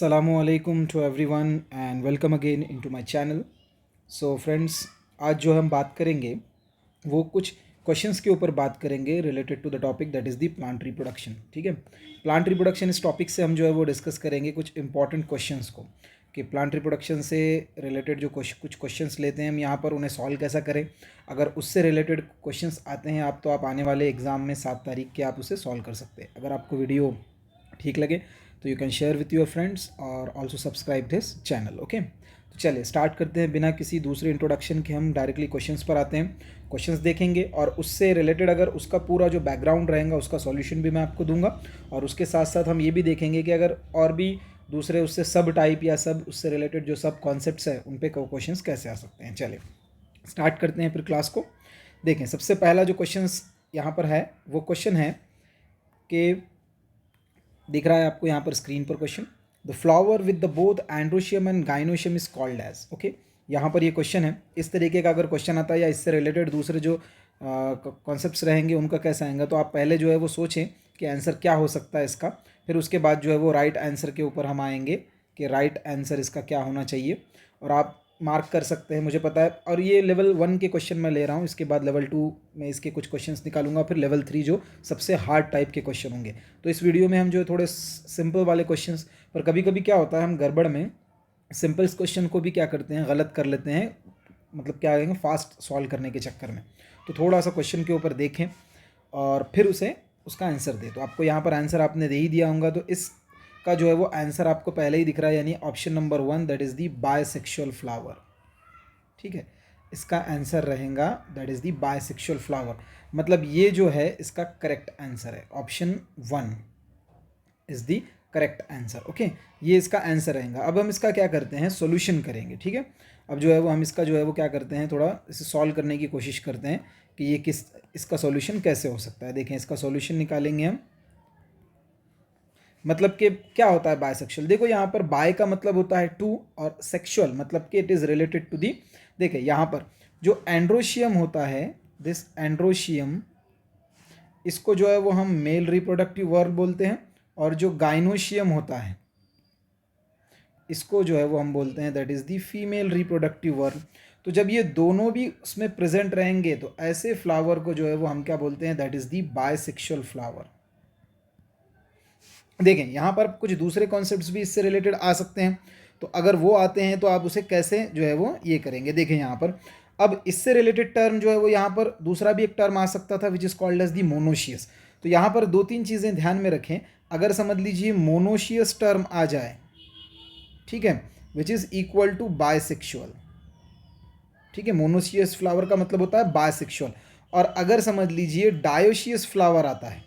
Assalamualaikum to everyone and welcome again into my channel. So friends, आज जो हम बात करेंगे वो कुछ क्वेश्चंस के ऊपर बात करेंगे related to the topic that is the plant reproduction. ठीक है, प्लांट रिप्रोडक्शन इस टॉपिक से हम जो है वो डिस्कस करेंगे कुछ इंपॉर्टेंट क्वेश्चंस को कि प्लांट रिप्रोडक्शन से रिलेटेड जो कुछ क्वेश्चंस लेते हैं हम यहाँ पर उन्हें सॉल्व कैसा करें. अगर उससे रिलेटेड क्वेश्चंस आते हैं आप तो आप आने वाले एग्ज़ाम में 7 तारीख के आप उसे सॉल्व कर सकते हैं. अगर आपको वीडियो ठीक लगे तो you can share with your friends और also subscribe this channel. Okay, तो चलिए स्टार्ट करते हैं बिना किसी दूसरे इंट्रोडक्शन के. हम डायरेक्टली क्वेश्चंस पर आते हैं, क्वेश्चंस देखेंगे और उससे रिलेटेड अगर उसका पूरा जो बैकग्राउंड रहेगा उसका सॉल्यूशन भी मैं आपको दूंगा. और उसके साथ साथ हम ये भी देखेंगे कि अगर और भी दूसरे उससे सब टाइप या सब उससे रिलेटेड जो सब कॉन्सेप्ट्स हैं उन पे क्वेश्चंस कैसे आ सकते हैं. चलिए स्टार्ट करते हैं फिर क्लास को. देखें, सबसे पहला जो क्वेश्चंस यहाँ पर है वो क्वेश्चन है कि दिख रहा है आपको यहाँ पर स्क्रीन पर question, the flower with the both androecium and gynoecium is called as. Okay, यहाँ पर ये क्वेश्चन है. इस तरीके का अगर क्वेश्चन आता है या इससे रिलेटेड दूसरे जो कॉन्सेप्ट्स रहेंगे उनका कैसा आएगा, तो आप पहले जो है वो सोचें कि आंसर क्या हो सकता है इसका. फिर उसके बाद जो है वो राइट आंसर के ऊपर हम आएंगे कि राइट आंसर इसका क्या होना चाहिए. और आप मार्क कर सकते हैं, मुझे पता है. और ये लेवल 1 के क्वेश्चन मैं ले रहा हूँ, इसके बाद लेवल 2 में इसके कुछ क्वेश्चंस निकालूंगा, फिर लेवल 3 जो सबसे हार्ड टाइप के क्वेश्चन होंगे. तो इस वीडियो में हम जो थोड़े सिंपल वाले क्वेश्चंस, पर कभी कभी क्या होता है हम गड़बड़ में सिंपल क्वेश्चन को भी क्या करते हैं गलत कर लेते हैं, मतलब क्या कहेंगे फास्ट सॉल्व करने के चक्कर में. तो थोड़ा सा क्वेश्चन के ऊपर देखें और फिर उसे उसका आंसर दें. तो आपको यहाँ पर आंसर आपने दे ही दिया होगा, तो इस का जो है वो आंसर आपको पहले ही दिख रहा है, यानी option number 1 that is the bisexual flower. ठीक है, इसका आंसर रहेगा that is the bisexual flower. मतलब ये जो है इसका करेक्ट आंसर है. Option 1 is the correct answer. Okay, ये इसका आंसर रहेगा. अब हम इसका क्या करते हैं, सॉल्यूशन करेंगे. ठीक है, अब जो है वो हम इसका जो है वो क्या करते हैं, थोड़ा इसे सॉल्व करने की कोशिश करते हैं कि ये इसका सॉल्यूशन कैसे हो सकता है. देखें, इसका सॉल्यूशन निकालेंगे हम. मतलब कि क्या होता है बायसेक्सुअल. देखो यहाँ पर बाय का मतलब होता है टू और सेक्सुअल मतलब कि it is related to the. देखिए यहाँ पर जो एंड्रोशियम होता है, दिस एंड्रोशियम, इसको जो है वो हम मेल रिप्रोडक्टिव वर्ब बोलते हैं. और जो गाइनोशियम होता है इसको जो है वो हम बोलते हैं that is the female reproductive verb. तो जब ये दोनों भी उसमें प्रेजेंट रहेंगे तो ऐसे फ्लावर को जो है वो हम क्या बोलते हैं, that is the bisexual flower. देखें यहाँ पर कुछ दूसरे कॉन्सेप्ट्स भी इससे रिलेटेड आ सकते हैं, तो अगर वो आते हैं तो आप उसे कैसे जो है वो ये करेंगे. देखें यहाँ पर अब इससे रिलेटेड टर्म जो है वो यहाँ पर दूसरा भी एक टर्म आ सकता था which is called as the monoecious. तो यहाँ पर 2-3 चीज़ें ध्यान में रखें. अगर समझ लीजिए मोनोशियस टर्म आ जाए, ठीक है, which is equal to bisexual. ठीक है, मोनोशियस फ्लावर का मतलब होता है बायसेक्सुअल. और अगर समझ लीजिए डायोशियस फ्लावर आता है,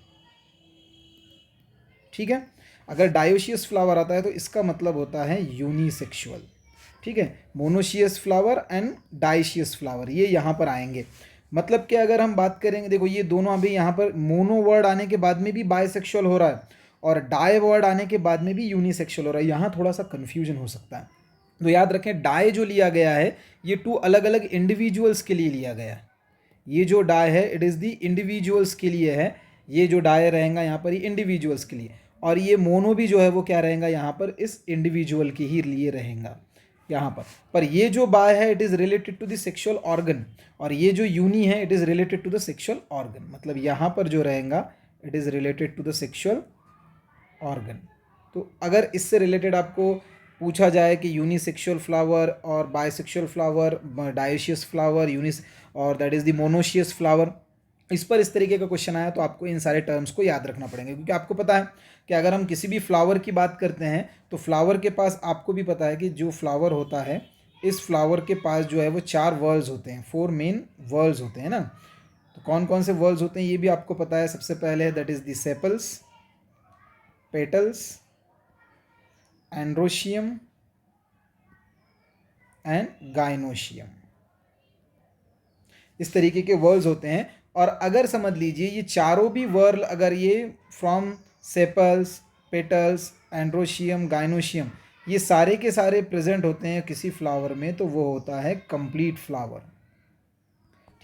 ठीक है, अगर डायोशियस फ्लावर आता है तो इसका मतलब होता है यूनिसेक्सुअल. ठीक है, monoecious flower and dioecious flower ये यहाँ पर आएंगे. मतलब कि अगर हम बात करेंगे, देखो ये दोनों अभी यहाँ पर मोनो वर्ड आने के बाद में भी बायसेक्सुअल हो रहा है और डाई वर्ड आने के बाद में भी यूनिसेक्सुअल हो रहा है. यहाँ थोड़ा सा कन्फ्यूजन हो सकता है. तो याद रखें, डाई जो लिया गया है ये 2 अलग अलग इंडिविजुअल्स के लिए लिया गया है. ये जो डाई है इट इज़ दी इंडिविजुअल्स के लिए है. ये जो डाई रहेगा यहाँ पर ये इंडिविजुअल्स के लिए. और ये मोनो भी जो है वो क्या रहेगा यहाँ पर इस इंडिविजुअल के ही लिए रहेगा यहाँ पर ये जो बाय है it is related to the sexual organ और ये जो यूनी है it is related to the sexual organ. मतलब यहाँ पर जो रहेगा it is related to the sexual organ. तो अगर इससे रिलेटेड आपको पूछा जाए कि यूनिसेक्सुअल फ्लावर और bisexual flower, dioecious flower, unis और that is the monoecious flower, इस पर इस तरीके का क्वेश्चन आया तो आपको इन सारे टर्म्स को याद रखना पड़ेगा. क्योंकि आपको पता है कि अगर हम किसी भी फ्लावर की बात करते हैं तो फ्लावर के पास, आपको भी पता है कि जो फ्लावर होता है इस फ्लावर के पास जो है वो 4 वर्ल्स होते हैं, 4 मेन वर्ल्स होते हैं ना. तो कौन कौन से वर्ल्स होते हैं ये भी आपको पता है. सबसे पहले है that is the sepals, petals, androecium and gynoecium. इस तरीके के वर्ल्स होते हैं. और अगर समझ लीजिए ये चारों भी वर्ल अगर ये from sepals, petals, androecium, gynoecium ये सारे के सारे प्रेजेंट होते हैं किसी फ्लावर में तो वो होता है कंप्लीट फ्लावर.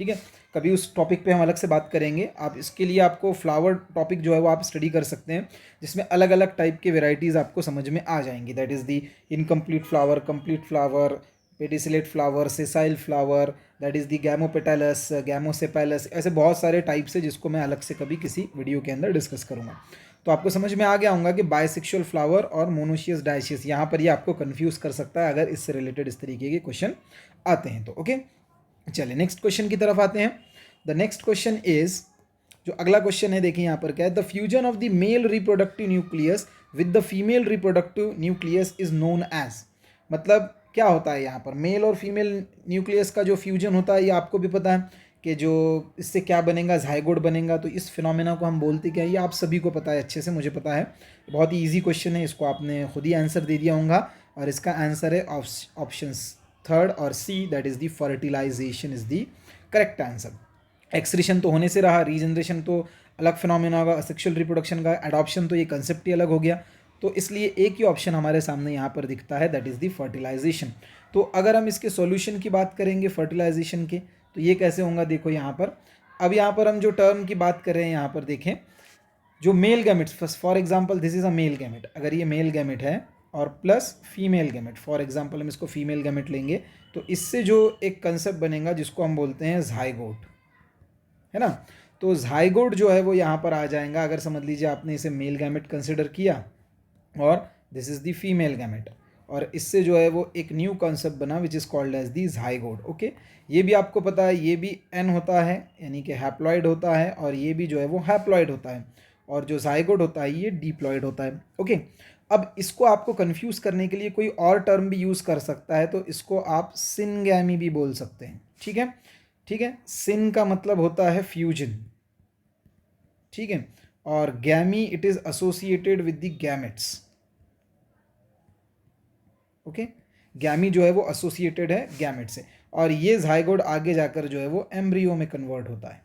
ठीक है, कभी उस टॉपिक पे हम अलग से बात करेंगे। आप इसके लिए आपको फ्लावर टॉपिक जो है वो आप स्टडी कर सकते हैं, जिसमें अलग अलग टाइप के वेराइटीज़ आपको समझ में आ जाएंगी। That is the incomplete flower, complete flower, pedicellate flower, sessile flower, that is the gamopetalous, gamosepalous, ऐसे बहुत सारे टाइप्स है जिसको मैं अलग से कभी किसी वीडियो के अंदर डिस्कस करूँगा। तो आपको समझ में आ गया होगा कि बायसेक्सुअल फ्लावर और मोनोशियस डायशियस, यहाँ पर ये आपको कन्फ्यूज़ कर सकता है अगर इससे रिलेटेड इस तरीके के क्वेश्चन आते हैं तो। ओके, चलिए नेक्स्ट क्वेश्चन की तरफ आते हैं। द नेक्स्ट क्वेश्चन इज, जो अगला क्वेश्चन है देखिए यहाँ पर क्या है, the fusion of the male reproductive nucleus with the female reproductive nucleus is known as. मतलब क्या होता है यहाँ पर, मेल और फीमेल न्यूक्लियस का जो फ्यूजन होता है, ये आपको भी पता है कि जो इससे क्या बनेगा, जाइगोट बनेगा। तो इस फिनोमेना को हम बोलते क्या है, ये आप सभी को पता है, अच्छे से मुझे पता है। बहुत ही ईजी क्वेश्चन है, इसको आपने खुद ही आंसर दे दिया होगा, और इसका आंसर है ऑप्शन थर्ड और C, that is the fertilization is the correct answer. Excretion तो होने से रहा, रीजनरेशन तो अलग फिनोमेना होगा, सेक्सुअल रिप्रोडक्शन का एडॉप्शन तो ये कंसेप्ट ही अलग हो गया। तो इसलिए एक ही ऑप्शन हमारे सामने यहाँ पर दिखता है, दैट इज़ दी फर्टिलाइजेशन। तो अगर हम इसके सॉल्यूशन की बात करेंगे फर्टिलाइजेशन के, तो ये कैसे होगा, देखो यहाँ पर। अब यहाँ पर हम जो टर्म की बात कर रहे हैं, यहाँ पर देखें, जो male gametes, for example this is a male gamete, अगर ये मेल गैमेट है और plus female gamete, for example हम इसको फीमेल गैमेट लेंगे, तो इससे जो एक कंसेप्ट बनेगा जिसको हम बोलते हैं ज़ाइगोट, है ना। तो ज़ाइगोट जो है वो यहाँ पर आ जाएगा, अगर समझ लीजिए आपने इसे मेल गैमेट कंसिडर किया और this is the female gamete, और इससे जो है वो एक न्यू कॉन्सेप्ट बना which is called as the zygote. Okay, ये भी आपको पता है, ये भी एन होता है यानी कि हैप्लॉइड होता है, और ये भी जो है वो हैप्लॉइड होता है, और जो ज़ाइगोट होता है ये डिप्लॉइड होता है। ओके, अब इसको आपको कंफ्यूज करने के लिए कोई और टर्म भी यूज़ कर सकता है, तो इसको आप सिनगैमी भी बोल सकते हैं। ठीक है, ठीक है, सिन का मतलब होता है फ्यूजन, ठीक है, और gamy it is associated with the gametes. Okay, gamy जो है वो एसोसिएटेड है गैमेट से, और ये ज़ाइगोट आगे जाकर जो है वो एम्ब्रियो में कन्वर्ट होता है।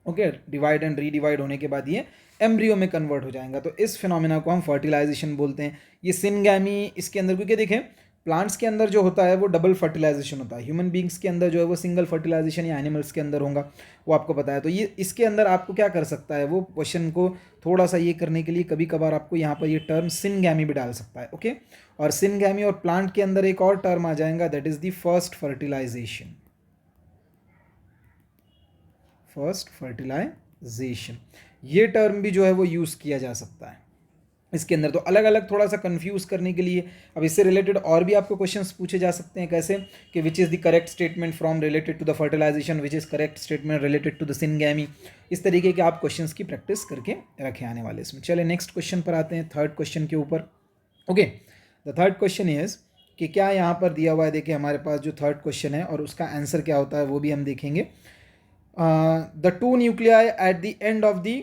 ओके, डिवाइड एंड रीडिवाइड होने के बाद ये एम्ब्रियो में कन्वर्ट हो जाएगा, तो इस फिनोमेना को हम फर्टिलाइजेशन बोलते हैं। ये सिनगैमी इसके अंदर, क्योंकि देखें प्लांट्स के अंदर जो होता है वो डबल फर्टिलाइजेशन होता है, ह्यूमन बींग्स के अंदर जो है वो सिंगल फर्टिलाइजेशन या एनिमल्स के अंदर होगा, वो आपको पता है। तो ये इसके अंदर आपको क्या कर सकता है, वो क्वेश्चन को थोड़ा सा ये करने के लिए कभी कभार आपको यहाँ पर ये टर्म सिनगैमी भी डाल सकता है। ओके, और सिनगैमी और प्लांट के अंदर एक और टर्म आ जाएगा, that is the first fertilization, first fertilization, ये टर्म भी जो है वो यूज़ किया जा सकता है इसके अंदर। तो अलग अलग थोड़ा सा कंफ्यूज करने के लिए, अब इससे रिलेटेड और भी आपको क्वेश्चंस पूछे जा सकते हैं, कैसे कि which is the correct statement from related to the fertilization, which is correct statement related to the syngamy. इस तरीके के आप क्वेश्चंस की प्रैक्टिस करके रखे आने वाले इसमें। चले नेक्स्ट क्वेश्चन पर आते हैं, थर्ड क्वेश्चन के ऊपर। Okay, the third question is कि क्या यहाँ पर दिया हुआ है, देखिए हमारे पास जो थर्ड क्वेश्चन है और उसका आंसर क्या होता है वो भी हम देखेंगे। The two nuclei at the end of the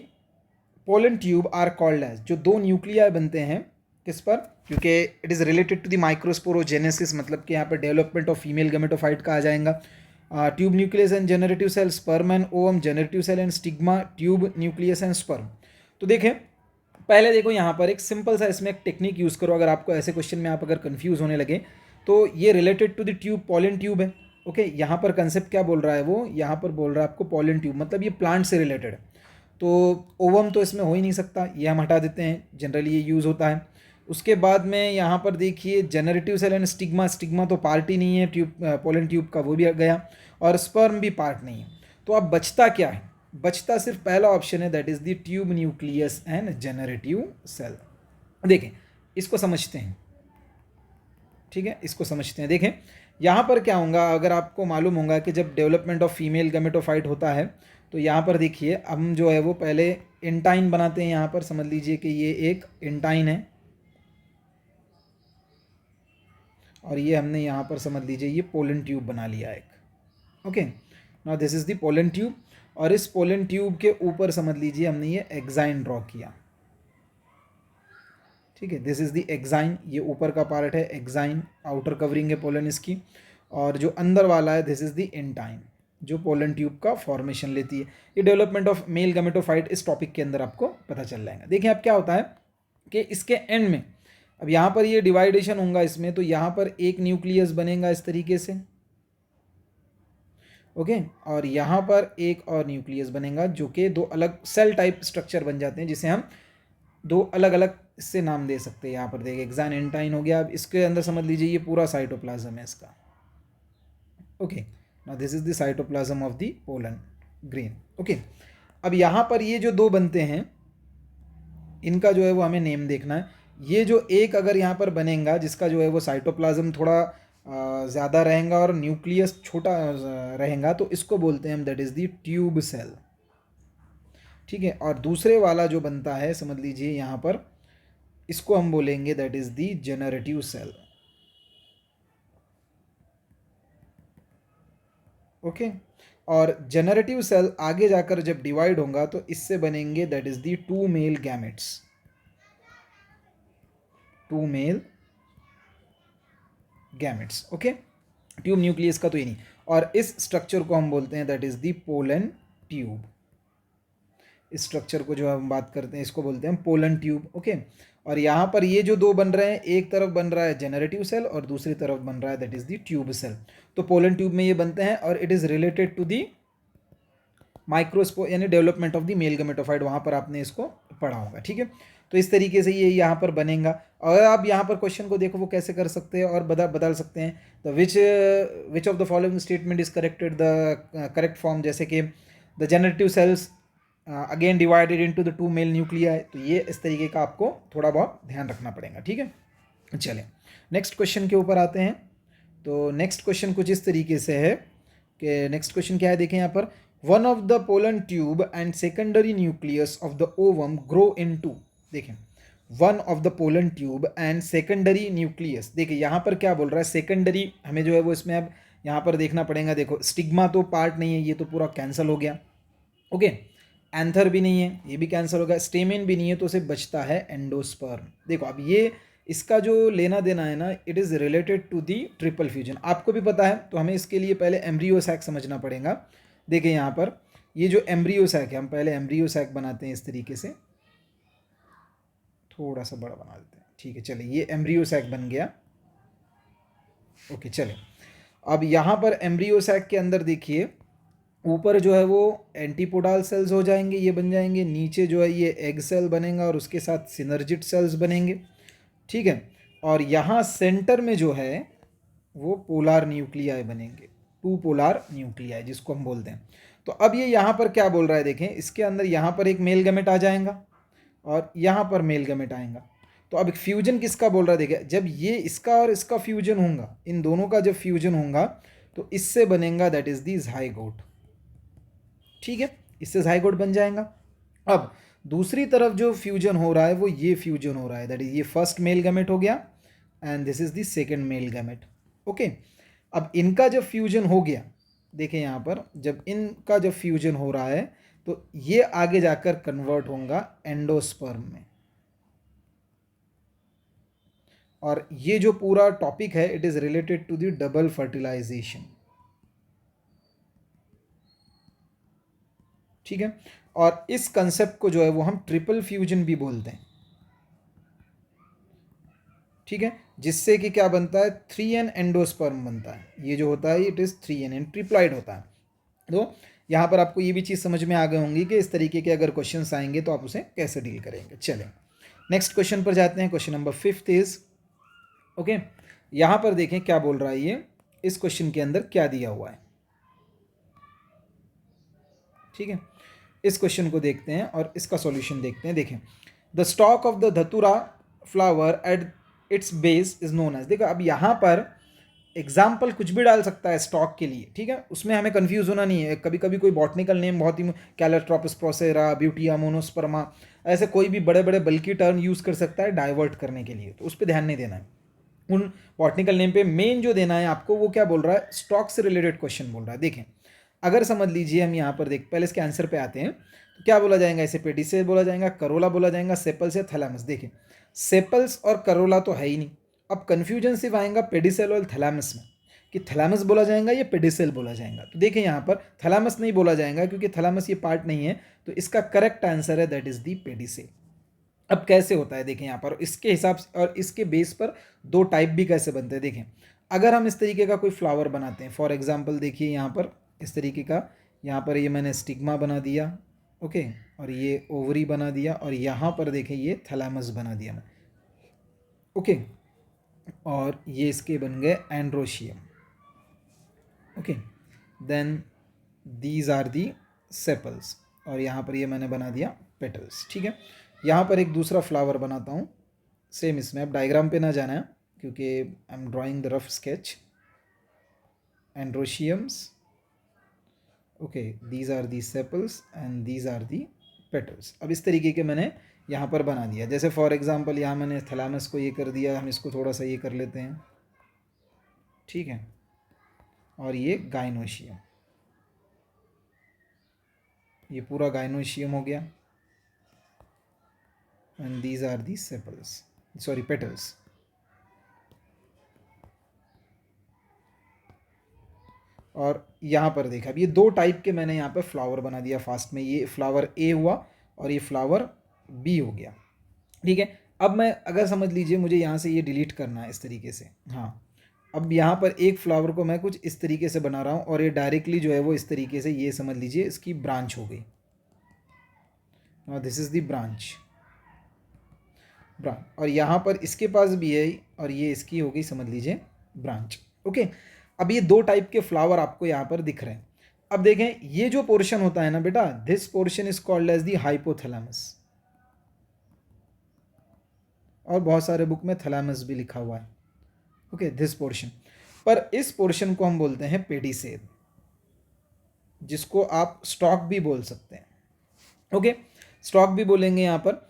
pollen tube are called as, जो दो न्यूक्लियाई बनते हैं किस पर, क्योंकि it is related to the microsporogenesis, मतलब कि यहाँ पर डेवलपमेंट ऑफ फीमेल गैमेटोफाइट का आ जाएगा। Tube nucleus and generative cell, sperm and ovum, generative cell and stigma, tube nucleus and sperm. तो देखें पहले देखो यहाँ पर एक सिंपल सा इसमें एक टेक्निक यूज़ करो, अगर आपको ऐसे क्वेश्चन में आप अगर कंफ्यूज होने लगे, तो ये related to the tube, pollen tube है। ओके, यहाँ पर कंसेप्ट क्या बोल रहा है, वो यहाँ पर बोल रहा है आपको पॉलन ट्यूब, मतलब ये प्लांट से रिलेटेड है। तो ओवम तो इसमें हो ही नहीं सकता, ये हम हटा देते हैं, जनरली ये यूज़ होता है। उसके बाद में यहाँ पर देखिए generative cell and stigma, stigma तो पार्ट ही नहीं है ट्यूब, पोलन ट्यूब का, वो भी गया, और स्पर्म भी पार्ट नहीं है। तो अब बचता क्या है, बचता सिर्फ पहला ऑप्शन है, that is the tube nucleus and generative cell. देखें इसको समझते हैं, ठीक है, इसको समझते हैं। देखें यहाँ पर क्या होगा, अगर आपको मालूम होगा कि जब डेवलपमेंट ऑफ फीमेल गैमेटोफाइट होता है, तो यहाँ पर देखिए हम जो है वो पहले इंटाइन बनाते हैं। यहाँ पर समझ लीजिए कि ये एक इंटाइन है, और ये हमने यहाँ पर समझ लीजिए ये पोलन ट्यूब बना लिया एक। Okay, now this is the pollen tube, और इस पोलन ट्यूब के ऊपर समझ लीजिए हमने ये एक्साइन ड्रॉ किया। ठीक है, दिस इज़ द एक्साइन, ये ऊपर का पार्ट है एक्साइन, आउटर कवरिंग है पोलन इसकी, और जो अंदर वाला है दिस इज़ द इंटाइन, जो पोलन ट्यूब का फॉर्मेशन लेती है। ये डेवलपमेंट ऑफ मेल गैमेटोफाइट इस टॉपिक के अंदर आपको पता चल जाएगा। देखिए अब क्या होता है कि इसके एंड में, अब यहाँ पर ये डिवाइडेशन होगा इसमें, तो यहाँ पर एक न्यूक्लियस बनेगा इस तरीके से, ओके। और यहाँ पर एक और न्यूक्लियस बनेगा जो कि दो अलग सेल टाइप स्ट्रक्चर बन जाते हैं, जिसे हम दो अलग अलग इससे नाम दे सकते हैं। यहाँ पर देखिए हेक्सानेंटाइन हो गया। अब इसके अंदर समझ लीजिए ये पूरा साइटोप्लाज्म है इसका। Okay, now this is the cytoplasm of the pollen grain. Okay, अब यहाँ पर ये जो दो बनते हैं, इनका जो है वो हमें नेम देखना है। ये जो एक अगर यहाँ पर बनेगा जिसका जो है वो साइटोप्लाज्म थोड़ा ज़्यादा रहेगा और न्यूक्लियस छोटा रहेगा, तो इसको बोलते हैं हम that is the tube cell. ठीक है, और दूसरे वाला जो बनता है समझ लीजिए यहाँ पर, इसको हम बोलेंगे that is the generative cell. Okay, और जनरेटिव सेल आगे जाकर जब डिवाइड होगा तो इससे बनेंगे that is the two male gametes. Two male gametes. Okay, tube nucleus का तो ये नहीं। और इस स्ट्रक्चर को हम बोलते हैं that is the pollen tube. इस स्ट्रक्चर को जो हम बात करते हैं इसको बोलते हैं पोलन ट्यूब। ओके, और यहाँ पर ये जो दो बन रहे हैं, एक तरफ बन रहा है जनरेटिव सेल और दूसरी तरफ बन रहा है that is the tube cell. तो पोलन ट्यूब में ये बनते हैं और it is related to the microspore यानी development of the male gametophyte. वहाँ पर आपने इसको पढ़ा होगा। ठीक है, तो इस तरीके से ये यहाँ पर बनेगा। और आप यहाँ पर क्वेश्चन को देखो वो कैसे कर सकते हैं और बदल सकते हैं। तो which of the following statement is corrected the correct form, जैसे कि the generative cells again divided into the two male nuclei. तो ये इस तरीके का आपको थोड़ा बहुत ध्यान रखना पड़ेगा। ठीक है, चलिए नेक्स्ट क्वेश्चन के ऊपर आते हैं। तो नेक्स्ट क्वेश्चन कुछ इस तरीके से है कि नेक्स्ट क्वेश्चन क्या है, देखें यहाँ पर, one of the pollen tube and secondary nucleus of the ovum grow into. देखें, one of the pollen tube and secondary nucleus. देखिए यहाँ पर क्या बोल रहा है, सेकेंडरी हमें जो है वो इसमें अब यहाँ पर देखना पड़ेगा। देखो स्टिग्मा तो पार्ट नहीं है, ये तो पूरा कैंसिल हो गया। ओके, एंथर भी नहीं है, ये भी कैंसिल हो गया। स्टेमिन भी नहीं है, तो सिर्फ बचता है एंडोस्पर्म। देखो अब ये इसका जो लेना देना है ना, it is related to the triple fusion. आपको भी पता है, तो हमें इसके लिए पहले एम्ब्रियो सैक समझना पड़ेगा। देखिए यहाँ पर ये जो एम्ब्रियो सैक है, हम पहले एम्ब्रियो सैक बनाते हैं इस तरीके से, थोड़ा सा बड़ा बना देते हैं। ठीक है, चलिए ये एम्ब्रियो सैक बन गया। ओके, चलिए अब यहाँ पर एम्ब्रियो सैक के अंदर देखिए ऊपर जो है वो एंटीपोडाल सेल्स हो जाएंगे, ये बन जाएंगे। नीचे जो है ये एग सेल बनेगा और उसके साथ सिनर्जिट सेल्स बनेंगे। ठीक है, और यहाँ सेंटर में जो है वो पोलार न्यूक्लियाई बनेंगे, टू पोलार न्यूक्लियाई जिसको हम बोलते हैं। तो अब ये यहाँ पर क्या बोल रहा है, देखें इसके अंदर यहाँ पर एक मेल गैमेट आ जाएगा और यहाँ पर मेल गैमेट आएगा। तो अब फ्यूजन किसका बोल रहा है, देखिए जब ये इसका और इसका फ्यूजन होगा, इन दोनों का जब फ्यूजन होगा तो इससे बनेगा दैट इज दी ज़ाइगोट। ठीक है, इससे ज़ाइगोट बन जाएगा। अब दूसरी तरफ जो फ्यूजन हो रहा है वो ये फ्यूजन हो रहा है, दैट इज ये फर्स्ट मेल गैमेट हो गया and this is the second male gamete. Okay, अब इनका जब फ्यूजन हो गया, देखें यहाँ पर जब इनका जब फ्यूजन हो रहा है तो ये आगे जाकर कन्वर्ट होगा एंडोस्पर्म में। और ये जो पूरा टॉपिक है it is related to the double fertilization. ठीक है, और इस कंसेप्ट को जो है वो हम ट्रिपल फ्यूजन भी बोलते हैं। ठीक है, जिससे कि क्या बनता है, 3n एंडोस्पर्म बनता है। ये जो होता है इट इज़ 3n ट्रिप्लाइड होता है। तो यहाँ पर आपको ये भी चीज़ समझ में आ गई होंगी कि इस तरीके के अगर क्वेश्चंस आएंगे तो आप उसे कैसे डील करेंगे। चलें नेक्स्ट क्वेश्चन पर जाते हैं। क्वेश्चन नंबर 5 इज ओके, यहाँ पर देखें क्या बोल रहा है ये, इस क्वेश्चन के अंदर क्या दिया हुआ है। ठीक है, इस क्वेश्चन को देखते हैं और इसका सॉल्यूशन देखते हैं। देखें, the stalk of the datura flower at its base is known as. देखो अब यहाँ पर एग्जाम्पल कुछ भी डाल सकता है स्टॉक के लिए। ठीक है, उसमें हमें कंफ्यूज होना नहीं है। कभी कभी कोई बॉटनिकल नेम बहुत ही कैलेट्रोपिस प्रोसेरा, ब्यूटिया मोनोस्पर्मा, ऐसे कोई भी बड़े बड़े बल्कि टर्म यूज़ कर सकता है डाइवर्ट करने के लिए, तो उस पर ध्यान नहीं देना है। उन बॉटनिकल नेम पे मेन जो देना है आपको वो क्या बोल रहा है, स्टॉक से रिलेटेड क्वेश्चन बोल रहा है। देखें अगर समझ लीजिए हम यहाँ पर देख, पहले इसके आंसर पे आते हैं। तो क्या बोला जाएगा, इसे पेडिसेल बोला जाएगा, करोला बोला जाएगा, सेपल्स या थैलामस। देखिए सेपल्स और करोला तो है ही नहीं। अब कन्फ्यूजन सिर्फ आएगा पेडिसेल और थैलामस में कि थैलामस बोला जाएगा या पेडिसेल बोला जाएगा। तो देखिए यहाँ पर थैलामस नहीं बोला जाएगा क्योंकि थैलामस ये पार्ट नहीं है, तो इसका करेक्ट आंसर है दैट इज दी पेडिसेल। अब कैसे होता है देखें यहाँ पर, इसके हिसाब से और इसके बेस पर दो टाइप भी कैसे बनते हैं। देखें अगर हम इस तरीके का कोई फ्लावर बनाते हैं, फॉर एग्जाम्पल देखिए यहाँ पर इस तरीके का। यहाँ पर ये मैंने स्टिग्मा बना दिया, ओके, और ये ओवरी बना दिया, और यहाँ पर देखें ये थैलेमस बना दिया मैं, ओके, और ये इसके बन गए androecium, okay. Then these are the sepals, और यहाँ पर ये मैंने बना दिया पेटल्स, ठीक है। यहाँ पर एक दूसरा फ्लावर बनाता हूँ सेम इसमें, अब डायग्राम पे ना जाना है क्योंकि I am drawing the rough sketch. Androeciums, okay, these are the sepals and these are the petals. अब इस तरीके के मैंने यहाँ पर बना दिया। जैसे फॉर एग्जांपल यहाँ मैंने थैलामस को ये कर दिया, हम इसको थोड़ा सा ये कर लेते हैं, ठीक है, और ये गाइनोशियम, ये पूरा गाइनोशियम हो गया, and these are the sepals, sorry petals. और यहाँ पर देखा, अब ये दो टाइप के मैंने यहाँ पर फ्लावर बना दिया फास्ट में, ये फ्लावर ए हुआ और ये फ्लावर बी हो गया, ठीक है। अब मैं अगर समझ लीजिए मुझे यहाँ से ये डिलीट करना है इस तरीके से, हाँ, अब यहाँ पर एक फ्लावर को मैं कुछ इस तरीके से बना रहा हूँ और ये डायरेक्टली जो है वो इस तरीके से, ये समझ लीजिए इसकी ब्रांच हो गई, और दिस इज़ द ब्रांच, और यहाँ पर इसके पास भी है और ये इसकी हो गई समझ लीजिए ब्रांच, ओके। अब ये दो टाइप के फ्लावर आपको यहाँ पर दिख रहे हैं। अब देखें ये जो पोर्शन होता है ना बेटा, this portion is called as the hypothalamus, और बहुत सारे बुक में थैलेमस भी लिखा हुआ है, ओके, दिस पोर्शन। पर इस पोर्शन को हम बोलते हैं पेडिसेल, जिसको आप स्टॉक भी बोल सकते हैं, ओके, स्टॉक भी बोलेंगे यहाँ पर।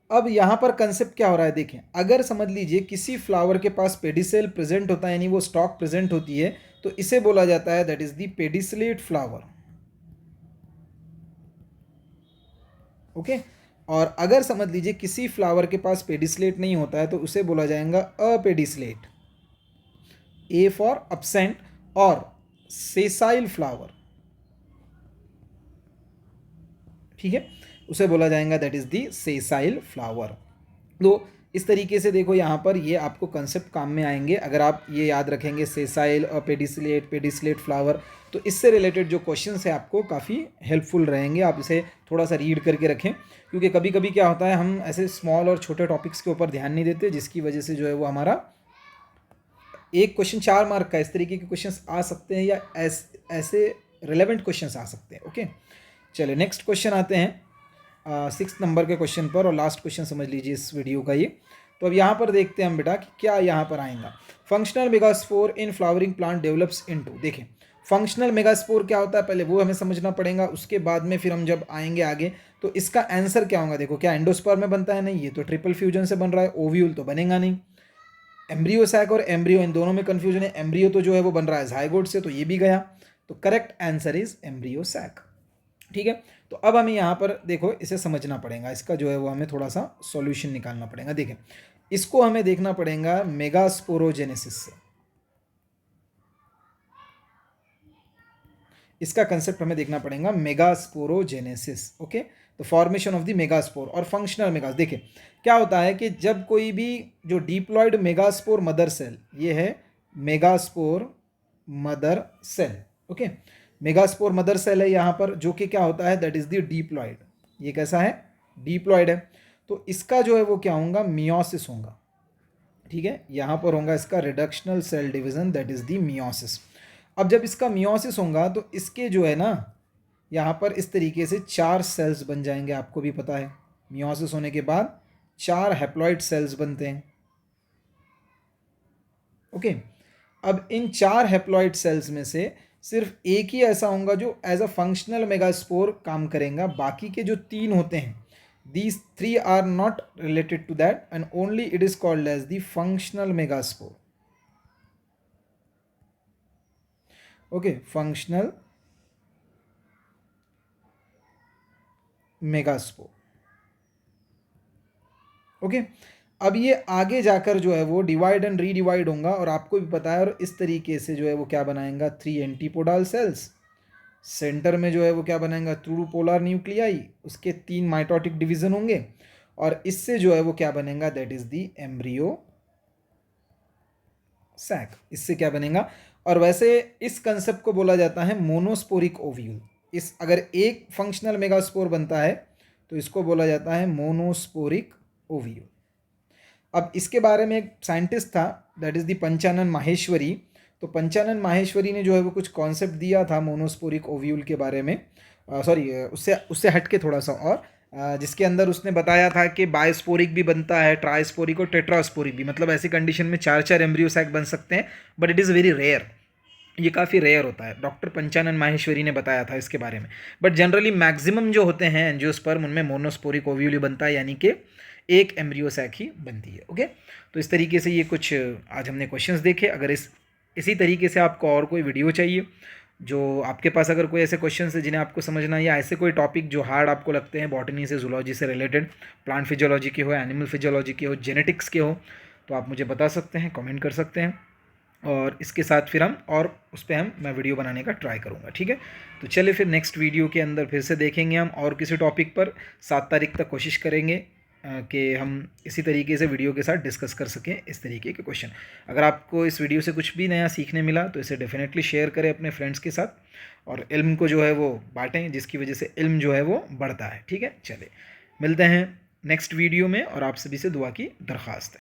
अब यहाँ पर कंसेप्ट क्या हो रहा है देखें, अगर समझ लीजिए किसी फ्लावर के पास पेडिसेल प्रेजेंट होता है, यानी वो स्टॉक प्रेजेंट होती है, तो इसे बोला जाता है that is the pedicellate flower, okay. और अगर समझ लीजिए किसी फ्लावर के पास पेडिसलेट नहीं होता है तो उसे बोला जाएगा अपेडिसलेट, ए फॉर अब्सेंट, और सेसाइल फ्लावर, ठीक है, उसे बोला जाएगा that is the sessile flower. तो इस तरीके से देखो यहाँ पर ये आपको कंसेप्ट काम में आएंगे अगर आप ये याद रखेंगे, सेसाइल और पेडिसलेट, पेडिसलेट फ्लावर, तो इससे रिलेटेड जो क्वेश्चंस है आपको काफ़ी हेल्पफुल रहेंगे। आप इसे थोड़ा सा रीड करके रखें, क्योंकि कभी कभी क्या होता है हम ऐसे स्मॉल और छोटे टॉपिक्स के ऊपर ध्यान नहीं देते, जिसकी वजह से जो है वो हमारा एक क्वेश्चन 4 मार्क का, इस तरीके के क्वेश्चंस आ सकते हैं, या ऐसे रिलेवेंट क्वेश्चंस आ सकते हैं, ओके। चलिए नेक्स्ट क्वेश्चन आते हैं 6 नंबर के क्वेश्चन पर, और लास्ट क्वेश्चन समझ लीजिए इस वीडियो का ये। तो अब यहाँ पर देखते हैं हम बेटा कि क्या यहाँ पर आएगा। Functional megaspore in flowering plant develops into, देखें फंक्शनल मेगास्पोर क्या होता है पहले वो हमें समझना पड़ेगा, उसके बाद में फिर हम जब आएंगे आगे तो इसका आंसर क्या होगा। देखो क्या एंडोस्पर्म में बनता है, नहीं, ये तो ट्रिपल फ्यूजन से बन रहा है, ओव्यूल तो बनेगा नहीं। एम्ब्रियो सैक और एम्ब्रियो इन दोनों में कंफ्यूजन है, एम्ब्रियो तो जो है वो बन रहा है जाइगोट से, तो ये भी गया, तो correct answer is embryo sac, ठीक है। तो अब हमें यहाँ पर देखो इसे समझना पड़ेगा, इसका जो है वो हमें थोड़ा सा सॉल्यूशन निकालना पड़ेगा। देखें इसको हमें देखना पड़ेगा मेगास्पोरोजेनेसिस से, इसका कंसेप्ट हमें देखना पड़ेगा मेगास्पोरोजेनेसिस, ओके। तो फॉर्मेशन ऑफ द मेगास्पोर और फंक्शनल मेगास, देखिए क्या होता है कि जब कोई भी जो डिप्लॉयड मेगास्पोर मदर सेल, ये है megaspore mother cell, okay, megaspore mother cell है यहाँ पर, जो कि क्या होता है दैट इज द डिप्लॉयड, ये कैसा है, डिप्लॉयड है। तो इसका जो है वो क्या होगा, मियोसिस होगा, ठीक है, यहाँ पर होगा इसका reductional cell division, that is the meiosis. अब जब इसका मियोसिस होगा तो इसके जो है ना यहाँ पर इस तरीके से 4 सेल्स बन जाएंगे, आपको भी पता है मियोसिस होने के बाद 4 हैप्लॉइड सेल्स बनते हैं, ओके। अब इन 4 हैप्लॉइड सेल्स में से सिर्फ एक ही ऐसा होगा जो एज अ फंक्शनल मेगास्पोर काम करेगा, बाकी के जो 3 होते हैं these 3 are not related to that and only it is called as the functional megaspore, okay, functional megaspore, okay. अब ये आगे जाकर जो है वो डिवाइड एंड रीडिवाइड होगा, और आपको भी पता है, और इस तरीके से जो है वो क्या बनाएगा, 3 एंटीपोडाल सेल्स, सेंटर में जो है वो क्या बनाएगा, ट्रू पोलर न्यूक्लियाई, उसके 3 माइटोटिक डिवीजन होंगे, और इससे जो है वो क्या बनेगा, that is the embryo sac, इससे क्या बनेगा। और वैसे इस कंसेप्ट को बोला जाता है मोनोस्पोरिक ओव्यूल। इस अगर एक फंक्शनल मेगास्पोर बनता है तो इसको बोला जाता है मोनोस्पोरिक ओव्यूल। अब इसके बारे में एक साइंटिस्ट था, that is the Panchanan Maheshwari. तो पंचानन माहेश्वरी ने जो है वो कुछ कॉन्सेप्ट दिया था मोनोस्पोरिक ओव्यूल के बारे में, सॉरी उससे उससे हट के थोड़ा सा और, जिसके अंदर उसने बताया था कि बायोस्पोरिक भी बनता है, ट्राइस्पोरिक और टेट्रास्पोरिक भी, मतलब ऐसी कंडीशन में 4 एम्ब्रियो सैक बन सकते हैं, but it is very rare, ये काफ़ी रेयर होता है। डॉक्टर पंचानन माहेश्वरी ने बताया था इसके बारे में। बट जनरली मैक्सिमम जो होते हैं एंजियोस्पर्म उनमें मोनोस्पोरिक ओव्यूल ही बनता है, यानी कि एक एम्ब्रियो सैक ही बनती है। ओके, तो इस तरीके से ये कुछ आज हमने क्वेश्चंस देखे। अगर इसी तरीके से आपको और कोई वीडियो चाहिए, जो आपके पास अगर कोई ऐसे क्वेश्चंस है जिन्हें आपको समझना, या ऐसे कोई टॉपिक जो हार्ड आपको लगते हैं बॉटनी से, जूलॉजी से रिलेटेड, प्लांट फिजियोलॉजी के हो, एनिमल फिजियोलॉजी के हो, जेनेटिक्स के हो, तो आप मुझे बता सकते हैं, कमेंट कर सकते हैं, और इसके साथ फिर हम और उस पर मैं वीडियो बनाने का ट्राई करूँगा। ठीक है, तो चलिए फिर नेक्स्ट वीडियो के अंदर फिर से देखेंगे हम और किसी टॉपिक पर। 7 तारीख तक कोशिश करेंगे कि हम इसी तरीके से वीडियो के साथ डिस्कस कर सकें इस तरीके के क्वेश्चन। अगर आपको इस वीडियो से कुछ भी नया सीखने मिला तो इसे डेफिनेटली शेयर करें अपने फ्रेंड्स के साथ, और इल्म को जो है वो बांटें, जिसकी वजह से इल्म जो है वो बढ़ता है। ठीक है, चलिए मिलते हैं नेक्स्ट वीडियो में, और आप सभी से दुआ की दरख्वास्त है।